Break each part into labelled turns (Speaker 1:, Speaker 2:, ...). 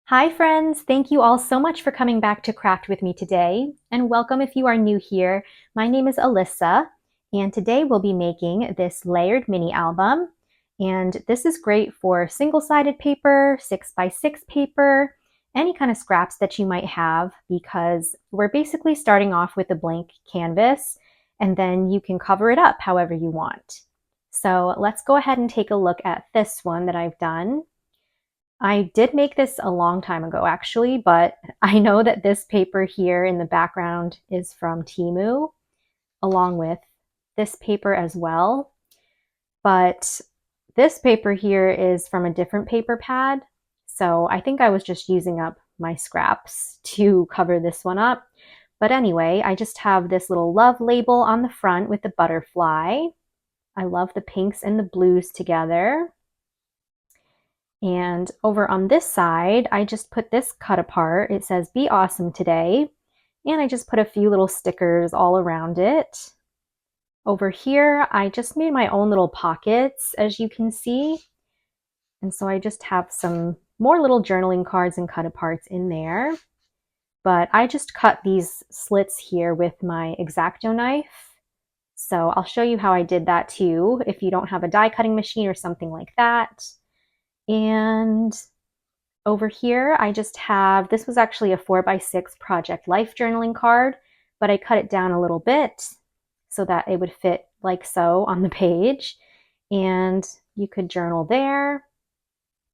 Speaker 1: Hi friends, thank you all so much for coming back to craft with me today, and welcome if you are new here. My name is Alyssa, and today we'll be making this layered mini album, and this is great for single-sided paper, 6x6 paper, any kind of scraps that you might have, because we're basically starting off with a blank canvas, and then you can cover it up however you want. So let's go ahead and take a look at this one that I've done. I did make this a long time ago actually, but I know that this paper here in the background is from Temu, along with this paper as well. But this paper here is from a different paper pad. So I think I was just using up my scraps to cover this one up. But anyway, I just have this little love label on the front with the butterfly. I love the pinks and the blues together. And over on this side, I just put this cut apart. It says, "Be awesome today." And I just put a few little stickers all around it. Over here, I just made my own little pockets, as you can see. And so I just have some more little journaling cards and cut aparts in there. But I just cut these slits here with my X-Acto knife. So I'll show you how I did that too, if you don't have a die cutting machine or something like that. And over here, I just have, this was actually a 4x6 Project Life journaling card, but I cut it down a little bit so that it would fit like so on the page. And you could journal there.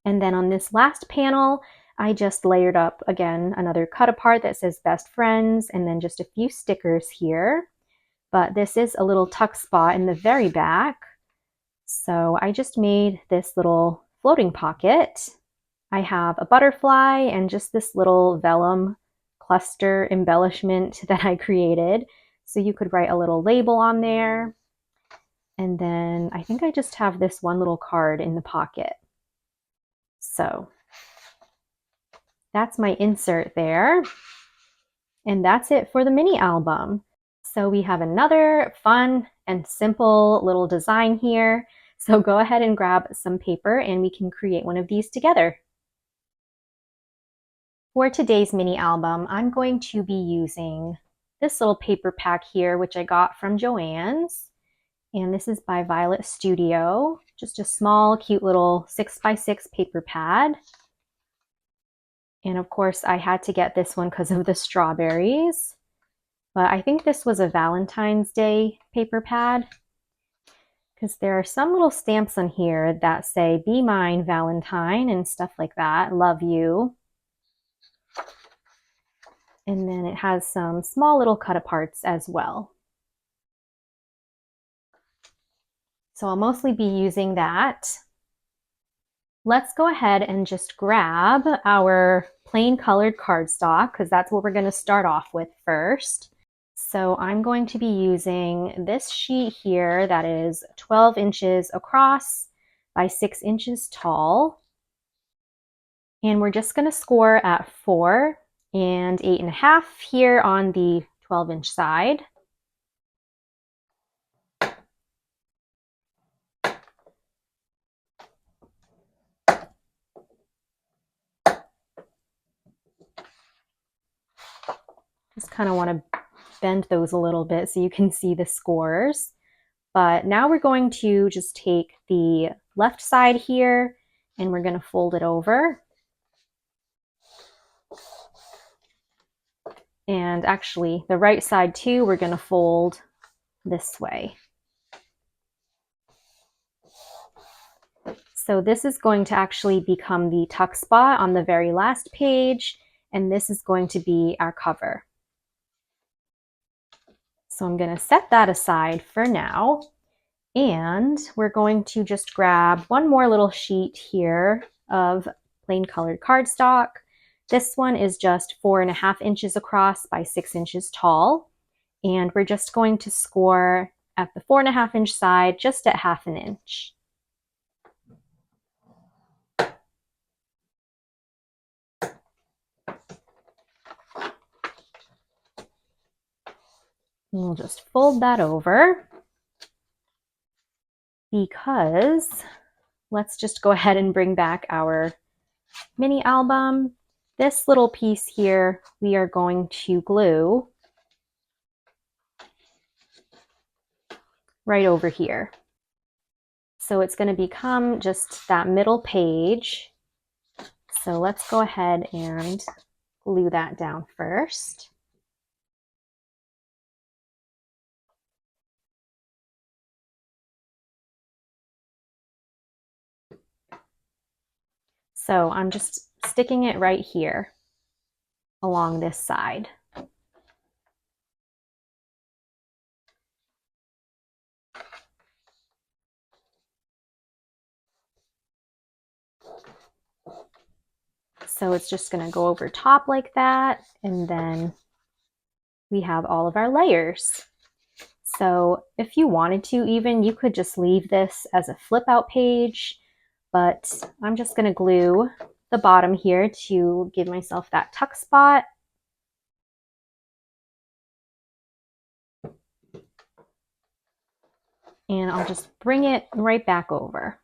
Speaker 1: And then on this last panel, I just layered up, again, another cut apart that says best friends, and then just a few stickers here. But this is a little tuck spot in the very back. So I just made this little floating pocket. I have a butterfly and just this little vellum cluster embellishment that I created. So you could write a little label on there. And then I think I just have this one little card in the pocket. So that's my insert there. And that's it for the mini album. So we have another fun and simple little design here. So go ahead and grab some paper and we can create one of these together. For today's mini album, I'm going to be using this little paper pack here, which I got from Joann's. And this is by Violet Studio. Just a small, cute little 6x6 paper pad. And of course, I had to get this one because of the strawberries. But I think this was a Valentine's Day paper pad, because there are some little stamps on here that say, "Be mine, Valentine," and stuff like that. Love you. And then it has some small little cut aparts as well. So I'll mostly be using that. Let's go ahead and just grab our plain colored cardstock, because that's what we're going to start off with first. So I'm going to be using this sheet here that is 12 inches across by 6 inches tall. And we're just going to score at 4 and 8.5 here on the 12-inch side. Just kind of want to bend those a little bit so you can see the scores. But now we're going to just take the left side here and we're going to fold it over. And actually the right side too, we're going to fold this way. So this is going to actually become the tuck spot on the very last page, and this is going to be our cover. So I'm going to set that aside for now. And we're going to just grab one more little sheet here of plain colored cardstock. This one is just 4.5 inches across by 6 inches tall. And we're just going to score at the 4.5 inch side, just at 1/2 inch. And we'll just fold that over, because let's just go ahead and bring back our mini album. this little piece here, we are going to glue right over here. So it's going to become just that middle page. So let's go ahead and glue that down first. So I'm just sticking it right here along this side. So it's just going to go over top like that, and then we have all of our layers. So if you wanted to even, you could just leave this as a flip out page, but I'm just going to glue the bottom here to give myself that tuck spot. And I'll just bring it right back over.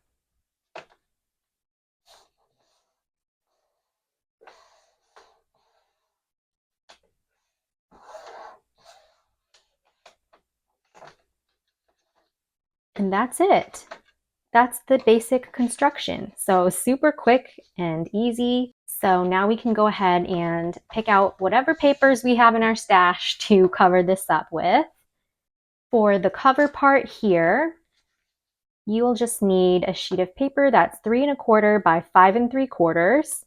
Speaker 1: And that's it. That's the basic construction. So super quick and easy. So now we can go ahead and pick out whatever papers we have in our stash to cover this up with. For the cover part here, you will just need a sheet of paper that's 3 1/4 by 5 3/4.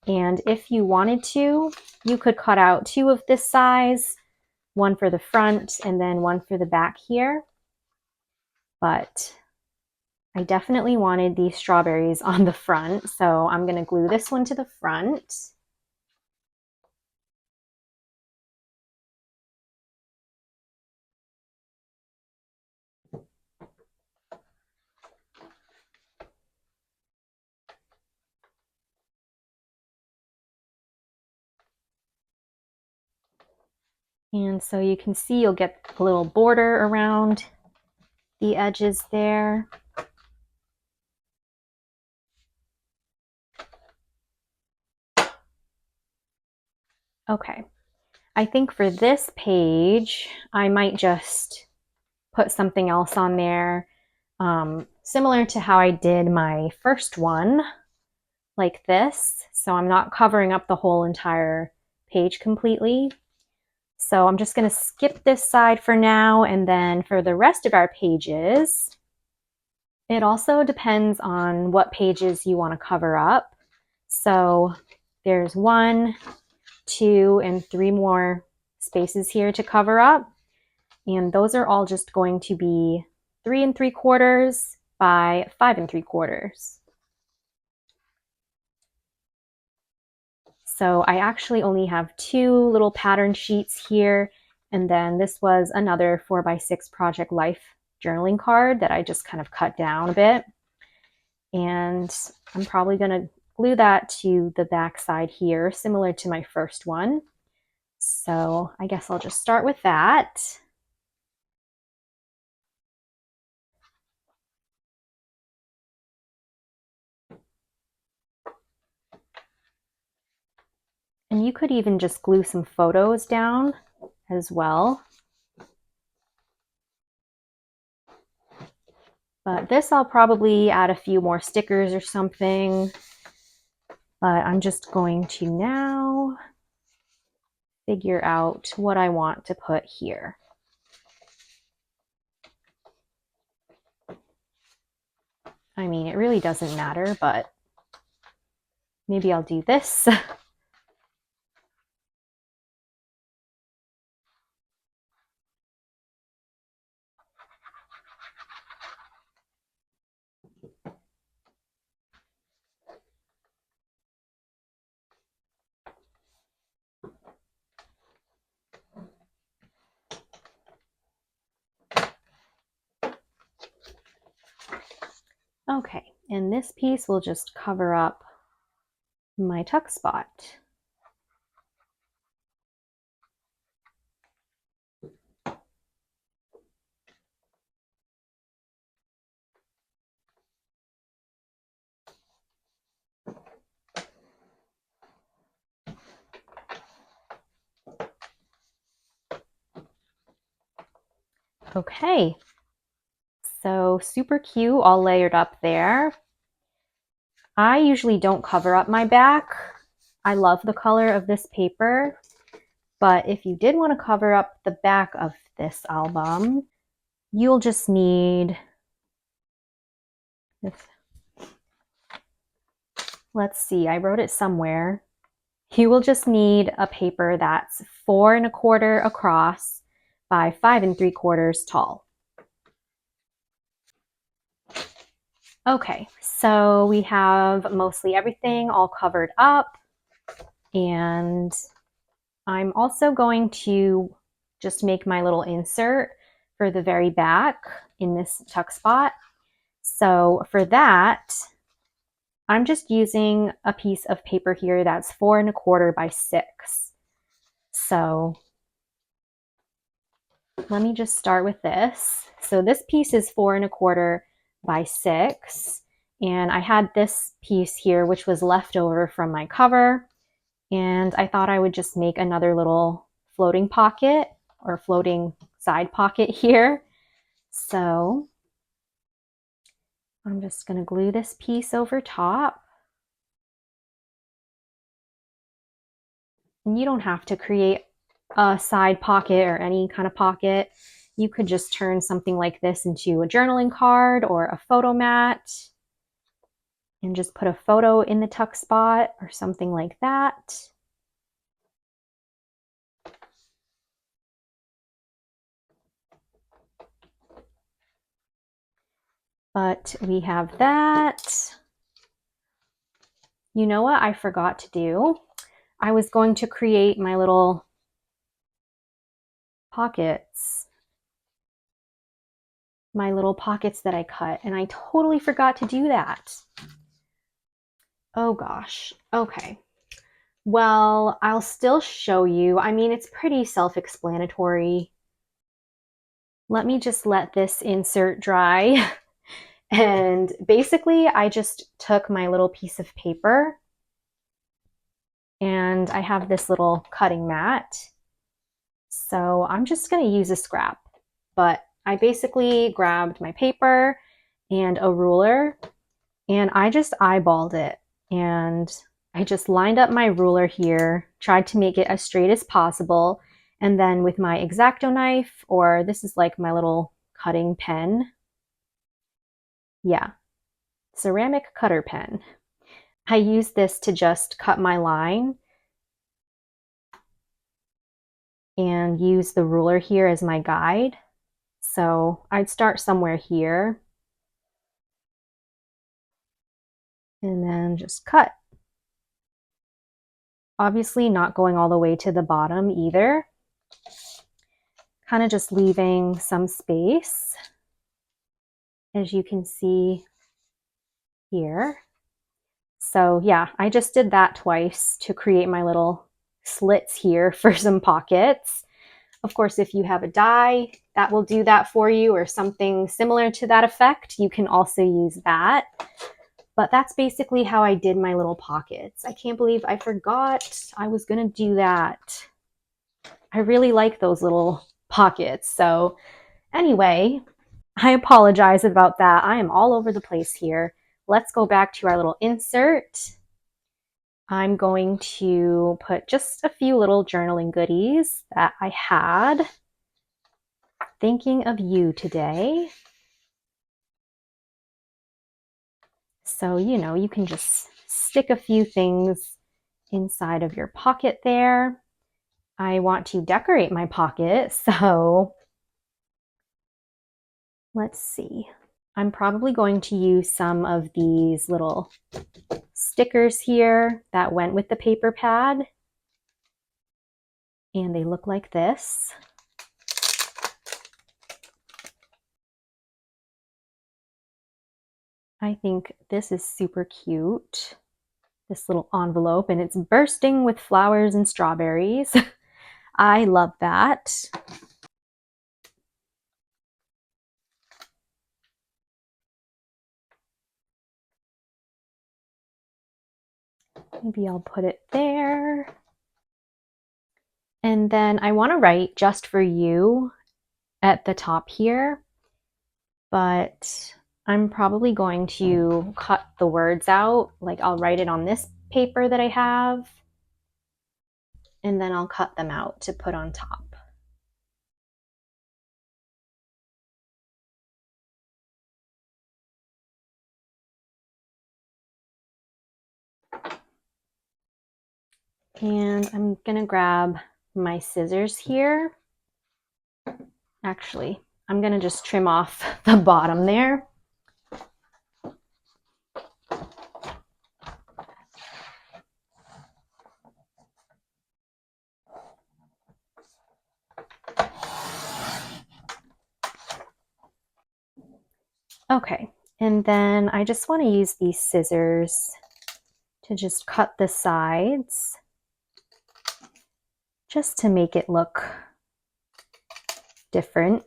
Speaker 1: And if you wanted to, you could cut out 2 of this size, one for the front and then one for the back here. But I definitely wanted these strawberries on the front, so I'm going to glue this one to the front. And so you can see you'll get a little border around the edges there. Okay, I think for this page, I might just put something else on there, similar to how I did my first one, like this. So I'm not covering up the whole entire page completely. So I'm just going to skip this side for now, and then for the rest of our pages, it also depends on what pages you want to cover up. So there's 1, 2, and 3 more spaces here to cover up. And those are all just going to be 3 3/4 by 5 3/4. So I actually only have 2 little pattern sheets here. And then this was another 4x6 Project Life journaling card that I just kind of cut down a bit. And I'm probably going to glue that to the back side here, similar to my first one. So I guess I'll just start with that. And you could even just glue some photos down as well. But this I'll probably add a few more stickers or something. But I'm just going to now figure out what I want to put here. I mean, it really doesn't matter, but maybe I'll do this. Okay, and this piece will just cover up my tuck spot. Okay, so super cute, all layered up there. I usually don't cover up my back. I love the color of this paper, but if you did want to cover up the back of this album, you'll just need this. Let's see, I wrote it somewhere. You will just need a paper that's 4 1/4 across by 5 3/4 tall. Okay, so we have mostly everything all covered up, and I'm also going to just make my little insert for the very back in this tuck spot. So for that, I'm just using a piece of paper here that's 4 1/4 by 6. So let me just start with this. So this piece is 4 1/4 by 6. And I had this piece here, which was left over from my cover. And I thought I would just make another little floating pocket or floating side pocket here. So I'm just going to glue this piece over top. And you don't have to create a side pocket or any kind of pocket. You could just turn something like this into a journaling card or a photo mat and just put a photo in the tuck spot or something like that. But we have that. You know what I forgot to do? I was going to create my little pockets. My little pockets that I cut, and I totally forgot to do that. Oh gosh. Okay. Well, I'll still show you. I mean, it's pretty self-explanatory. Let me just let this insert dry. And basically, I just took my little piece of paper and I have this little cutting mat. So I'm just going to use a scrap, but I basically grabbed my paper and a ruler and I just eyeballed it. And I just lined up my ruler here, tried to make it as straight as possible. And then with my X-Acto knife, or this is like my little cutting pen. Yeah, ceramic cutter pen. I use this to just cut my line and use the ruler here as my guide. So I'd start somewhere here and then just cut. Obviously not going all the way to the bottom either. Kind of just leaving some space, as you can see here. So yeah, I just did that twice to create my little slits here for some pockets. Of course, if you have a die that will do that for you or something similar to that effect, you can also use that. But that's basically how I did my little pockets. I can't believe I forgot I was gonna do that. I really like those little pockets. So anyway, I apologize about that. I am all over the place here. Let's go back to our little insert. I'm going to put just a few little journaling goodies that I had. Thinking of you today. So, you know, you can just stick a few things inside of your pocket there. I want to decorate my pocket, so let's see. I'm probably going to use some of these little stickers here that went with the paper pad. And they look like this. I think this is super cute. This little envelope, and it's bursting with flowers and strawberries. I love that. Maybe I'll put it there. And then I want to write just for you at the top here, but I'm probably going to cut the words out. Like I'll write it on this paper that I have, and then I'll cut them out to put on top. And I'm gonna grab my scissors here. Actually, I'm gonna just trim off the bottom there. Okay, and then I just want to use these scissors to just cut the sides, just to make it look different.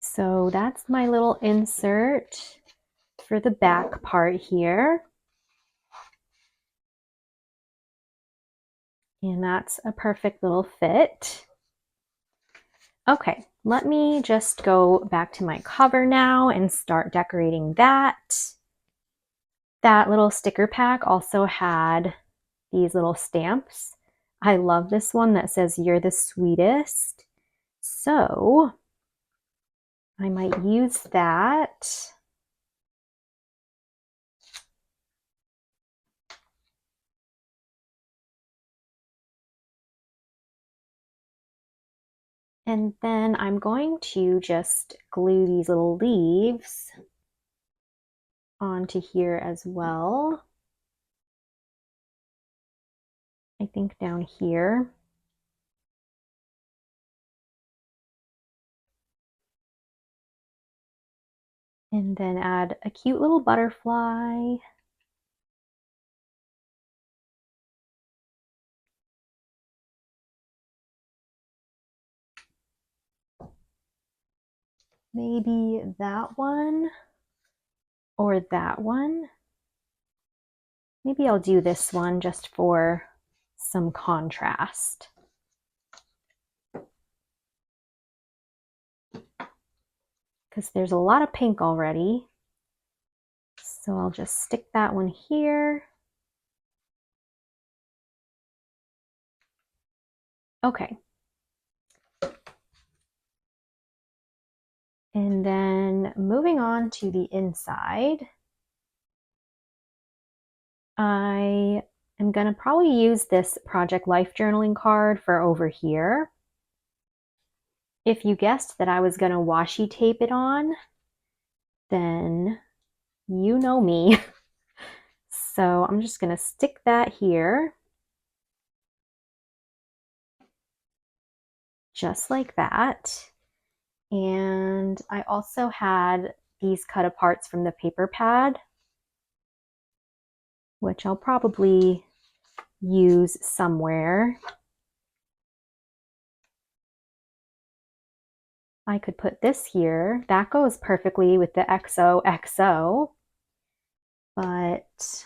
Speaker 1: So that's my little insert for the back part here. And that's a perfect little fit. Okay, let me just go back to my cover now and start decorating that. That little sticker pack also had these little stamps. I love this one that says, "You're the sweetest." So I might use that. And then I'm going to just glue these little leaves onto here as well. I think down here. And then add a cute little butterfly. Maybe that one or that one. Maybe I'll do this one just for some contrast. Because there's a lot of pink already. So I'll just stick that one here. Okay. And then moving on to the inside, I am going to probably use this Project Life journaling card for over here. If you guessed that I was going to washi tape it on, then you know me. So I'm just going to stick that here. Just like that. And I also had these cut aparts from the paper pad, which I'll probably use somewhere. I could put this here. That goes perfectly with the XOXO, but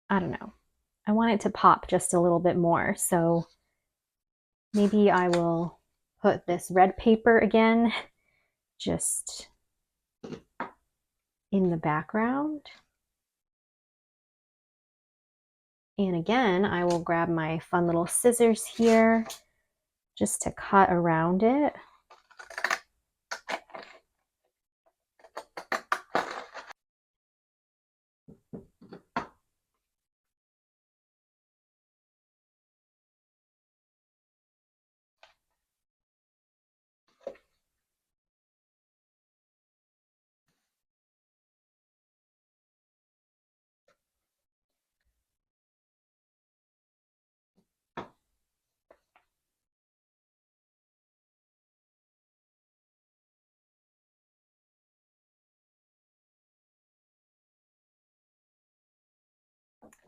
Speaker 1: I don't know. I want it to pop just a little bit more, so maybe I will put this red paper again, just in the background. And again, I will grab my fun little scissors here just to cut around it.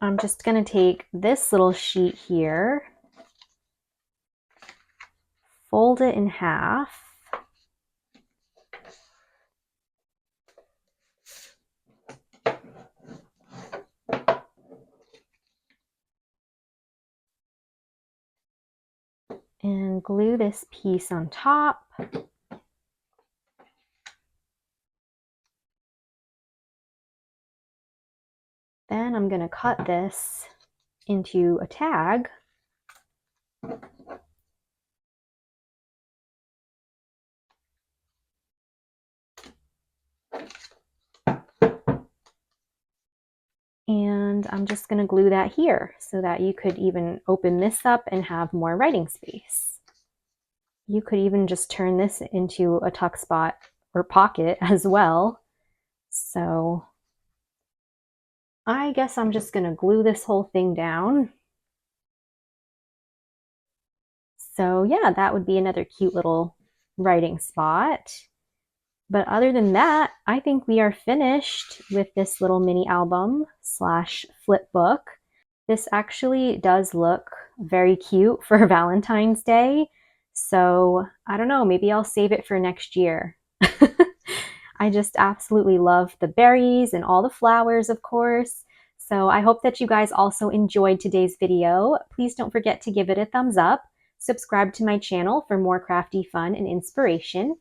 Speaker 1: I'm just going to take this little sheet here, fold it in half, and glue this piece on top. Then I'm going to cut this into a tag. And I'm just going to glue that here so that you could even open this up and have more writing space. You could even just turn this into a tuck spot or pocket as well. So I guess I'm just going to glue this whole thing down. So yeah, that would be another cute little writing spot. But other than that, I think we are finished with this little mini album slash flip book. This actually does look very cute for Valentine's Day. So I don't know, maybe I'll save it for next year. I just absolutely love the berries and all the flowers, of course. So I hope that you guys also enjoyed today's video. Please don't forget to give it a thumbs up, subscribe to my channel for more crafty fun and inspiration,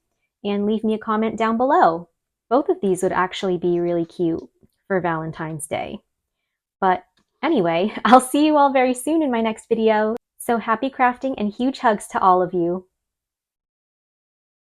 Speaker 1: and leave me a comment down below. Both of these would actually be really cute for Valentine's Day. But anyway, I'll see you all very soon in my next video. So happy crafting and huge hugs to all of you.